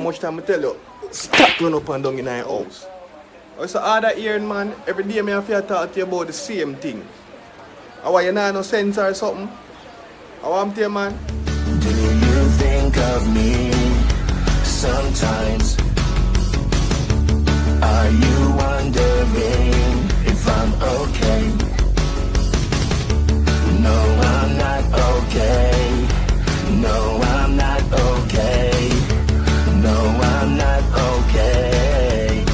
much time I tell you, stop run up and down in your house. I say all that hearing, man, every day I have to talk to you about the same thing. I want you know no sense or something. I want to tell you, man. Do you think of me sometimes? Are you wondering if I'm okay? No, I'm not okay. No, I'm not okay. No, I'm not okay.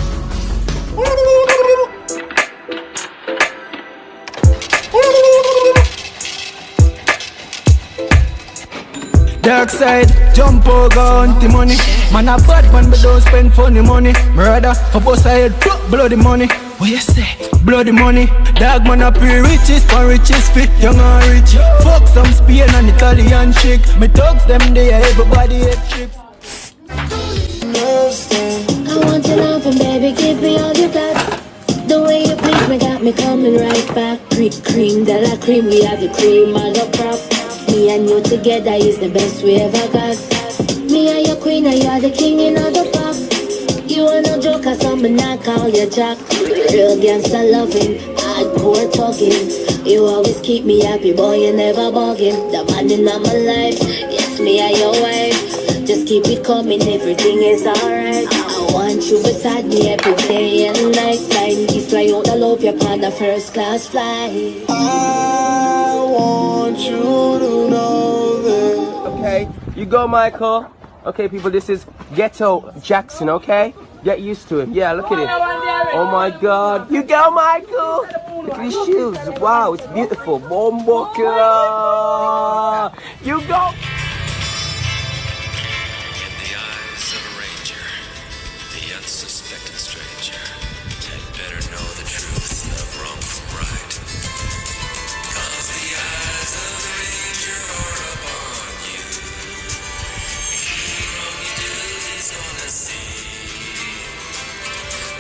Dark side, jump over on the money. Man a bad man, but don't spend funny money. Murder for both sides, bloody money. What you say? Bloody money. Dog man a pay riches, for riches fit young and rich. Fuck some Spain and Italian chick. Me thugs them there, everybody hate tricks. I want your love and baby, give me all you got. The way you please me got me coming right back. Cream de la cream, we have the cream of the crop. Me and you together is the best we ever got. Me and your queen and you're the king in all the pop. You are no joker, so me not call you Jack. Real gangster loving, hardcore talking. You always keep me happy, boy, you never bugging. The man in my life, yes, me and your wife. Just keep it coming, everything is alright. I want you beside me every day and night. Sliding kiss fly out the love, you're on the first class flight. I want you to know that. Okay, you go, Michael. Okay, people, this is Ghetto Jackson, okay? Get used to him. Yeah, look at him. Oh my God. You go, Michael. Look at his shoes. Wow, it's beautiful. Bombo killer. You go. In the eyes of a ranger, the unsuspecting stranger had better know the truth of wrong from right. 'Cause the eyes of the ranger are upon you. Any wrong you do, he's gonna see.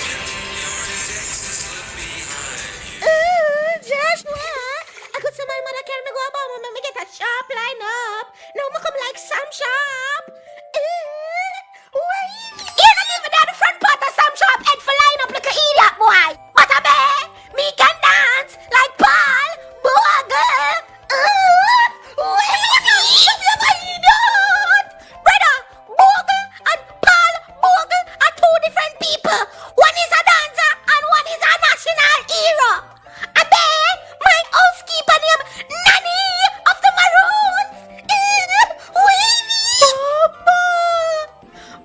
When your exes look behind you. Joshua, I could see my mother carry me go about when me get a sharp line up. Now me come like Sam Sharp. Wait. You don't even know the front part of Sam Sharp head for line up like an idiot boy. What a man, me can dance like Paul Bogle. Brother, Bogle and Paul Bogle are two different people. One is a dancer and one is a national hero. I bet my housekeeper name Nanny of the Maroons. Wavy. Mama,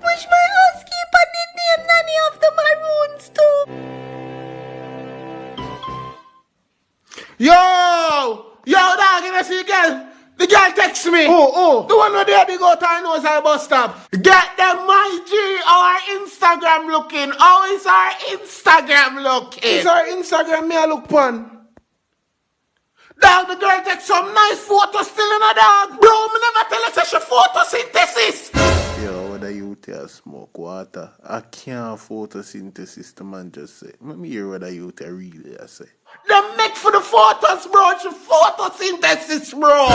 wish my housekeeper did name Nanny of the Maroons too. Yo, dog, you see girl? The girl text me. Oh. The one where they go to her nose at bus stop. Get them, my G, our Instagram looking. How is our Instagram looking? Is our Instagram me a look pon? Dog, the girl takes some nice photos still in a dog. Bro, me never tell her say she photosynthesis. Yo, whether you tell smoke water, I can't photosynthesis, the man just say. Let me hear whether you tell really, I say. Them make for the photos, bro. She photosynthesis, bro.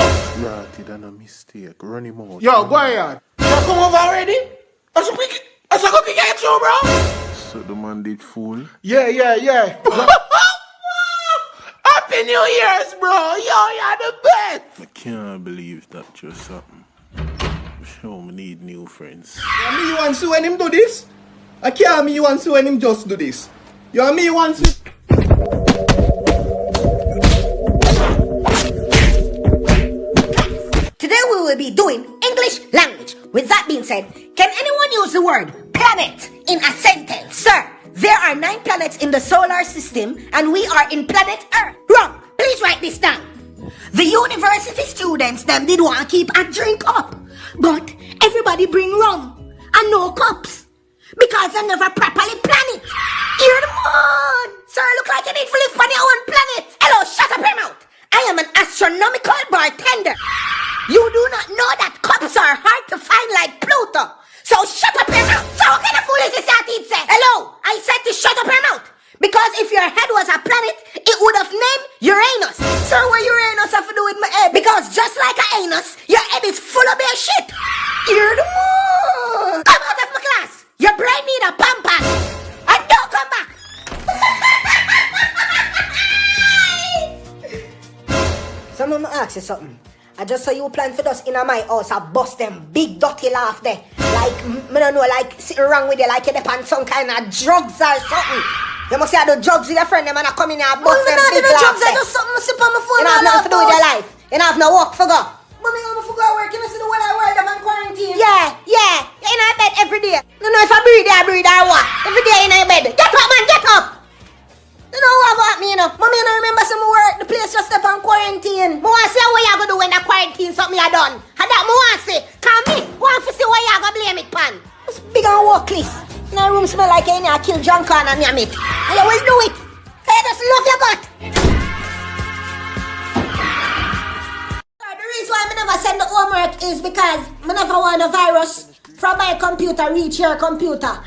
Right, it done a mistake. Run him out. Yo, go ahead. You come over already? I said, go get you, bro. So the man did fool? Yeah. Happy New Year's, bro. Yo, you're the best. I can't believe that just happened. Show me need new friends. You me want to when him do this? I can't me you want to when him just do this. You and me want to. Today we will be doing English language. With that being said, can anyone use the word planet in a sentence? Sir, there are 9 planets in the solar system and we are in planet Earth. Wrong. Please write this down. The university students them did want to keep a drink up, but everybody bring rum and no cups because they never properly plan it. Hear the man. Sir, look like you need to live on your own planet. Hello, shut up your mouth. I am an astronomical bartender. You do not know that cups are hard to find like Pluto. So shut up your mouth. So what kind of fool is this that he'd say? Hello, I said to shut up your mouth. Because if your head was a planet, it would have named Uranus. Sir, what Uranus have to do with my head? Because just like an anus, your head is full of their shit. You're the moon. Come out of my class. ask you something. I just saw you plan for us in my house. I bust them big dirty laugh there. Like, I don't know, like sitting wrong with you, like you're on some kind of drugs or something. You must say I do drugs with your friend, them and I come in and bust them big laugh there. I do something, I sip on my phone. You don't have nothing to do with your life. You don't have no work for go. Mommy, I'm going to go work. You know, see the whole world I'm on quarantine. Yeah. You're in our bed every day. You know if I breathe or what. Every day in our bed. Get up, man, get up. You know what about me, you know? Mommy, I remember some work. The place just step on quarantine. I want to see what you going to do when the quarantine something you done. And that I want to see. Come me. I want to see what you going to blame it pan. It's big and workless. In our room smell like you in here kill junk on and you meat. And you will do it. You just love your gut. The reason why I never send the homework is because I never want a virus from my computer reach your computer.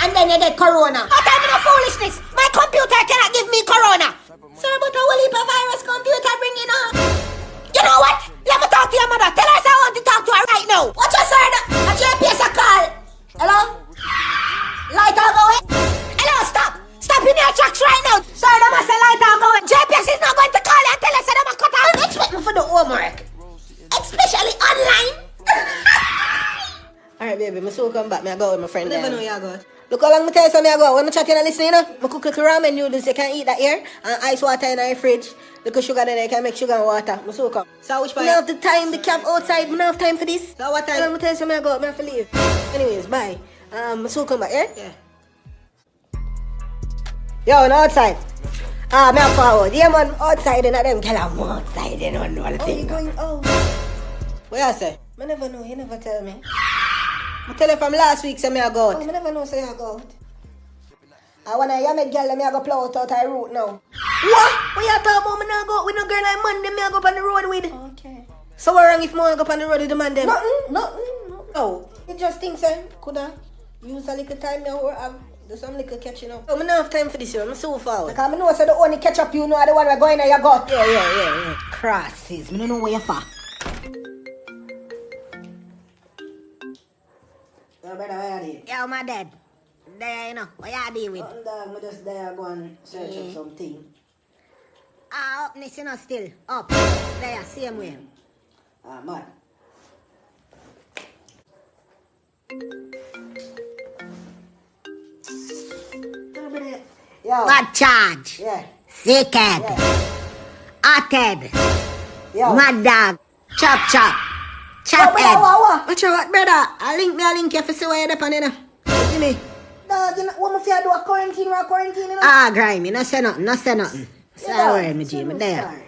And then you get corona. What type of foolishness? My computer cannot give me corona. Sir, but I will leave a virus computer bringing up. You know what? Let me talk to your mother. Tell her I want to talk to her right now. What you sir? A JPS a call. Hello? Light are going? Hello, stop. Stop in your tracks right now. Sir, the master light are going. JPS is not going to call you and tell us that I'm a cut out. Expect me for the homework. Especially online. Alright, baby. I'm so come back. I go with my friend. I never know you go. Look how long I tell you something I go. When I chat and listen, you know, I cook little ramen noodles, you can eat that here, and ice water in the fridge. Little sugar there, you can make sugar and water. I so come. So which part? I don't have the time, the camp outside, I don't have time for this. So what time? I'm tell you something I go, I have to leave. Anyways, bye. I so come back here. Yeah. Yo, no outside. Me up forward. Yeah, man, outside and them tell I'm outside, they don't know what to think. Oh, you going out? What you say? I never know, you never tell me. I tell you from last week, say me I go out. Oh, I never know say I go out. I wanna hear me girl, me I go plow out her route now. What? What you talking about? Me not go out with no girl like man, them me I go up on the road with. Okay. So what wrong if me I go up on the road with the man them? Nothing. No. You just think, sir, coulda use a little time now or have do some little catching up. Oh, I don't have time for this, I'm so far. Because I know so the only catch up you know are the one we're going in your gut. Yeah. Crosses. I don't know where you're for. Brother, where are you? Yo, my dad. There, you know. What you deal with? Nothing, dog. I just there go and search up something. Upness, you know, still. Up. There, same way. Man. Yo. Bad charge. Yeah. Sickhead. Yeah. Hothead. Yo. Mad dog. Chop. Chop head. Watch out, brother. I link you for see where you're up on, you know. You see me? Dog, you know, what if you do a quarantine, you know? Grime, you know, say nothing. Sorry, me G, me there.